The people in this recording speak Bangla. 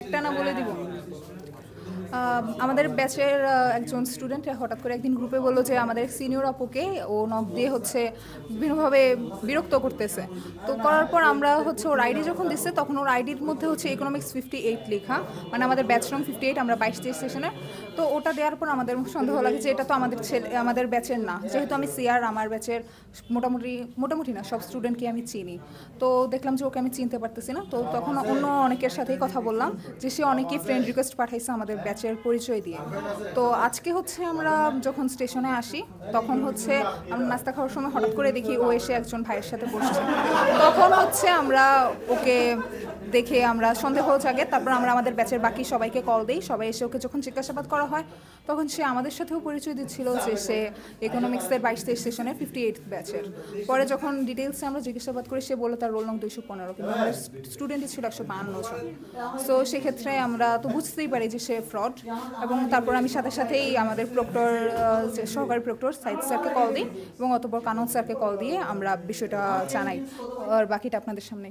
একটা না বলে দিব। আমাদের ব্যাচের একজন স্টুডেন্ট হঠাৎ করে একদিন গ্রুপে বললো যে আমাদের সিনিয়র আপুকে ও নক দিয়ে হচ্ছে বিভিন্নভাবে বিরক্ত করতেছে। তো করার পর আমরা হচ্ছে ওর আইডি যখন দিচ্ছে তখন ওর আইডির মধ্যে হচ্ছে ইকোনমিক্স 58 লেখা, মানে আমাদের ব্যাচ রং 58, আমরা 22 সেশনে। তো ওটা দেওয়ার পর আমাদের সন্দেহ লাগে যে এটা তো আমাদের ব্যাচের না, যেহেতু আমি সিআর আমার ব্যাচের মোটামুটি না সব স্টুডেন্টকে আমি চিনি। তো দেখলাম যে ওকে আমি চিনতে পারতেছি না। তো তখন অন্য অনেকের সাথেই কথা বললাম যে সে অনেকেই ফ্রেন্ড রিকোয়েস্ট পাঠাইছে আমাদের ব্যাচের পরিচয় দিয়ে। তো আজকে হচ্ছে আমরা যখন স্টেশনে আসি তখন হচ্ছে আমরা নাস্তা খাওয়ার সময় হঠাৎ করে দেখি ও এসে একজন ভাইয়ের সাথে বসছে। তখন হচ্ছে আমরা ওকে দেখে আমরা সন্দেহ জাগে, তারপর আমরা আমাদের ব্যাচের বাকি সবাইকে কল দিই। সবাই এসে ওকে যখন জিজ্ঞাসাবাদ করা হয় তখন সে আমাদের সাথেও পরিচয় দিচ্ছিল যে সে ইকোনমিক্সের 22 সেশনে 58 ব্যাচের। পরে যখন ডিটেলসে আমরা জিজ্ঞাসাবাদ করি সে বললো তার রোল নং 215, কিন্তু আমাদের স্টুডেন্টই ছিল 152 জন। সো সেক্ষেত্রে আমরা তো বুঝতেই পারি যে সে ফ্রড। এবং তারপর আমি সাথে সাথেই আমাদের প্রক্টর, সহকারী প্রক্টর সাইদ স্যারকে কল দিই এবং অতঃপর কানন স্যারকে কল দিয়ে আমরা বিষয়টা জানাই। আর বাকিটা আপনাদের সামনে।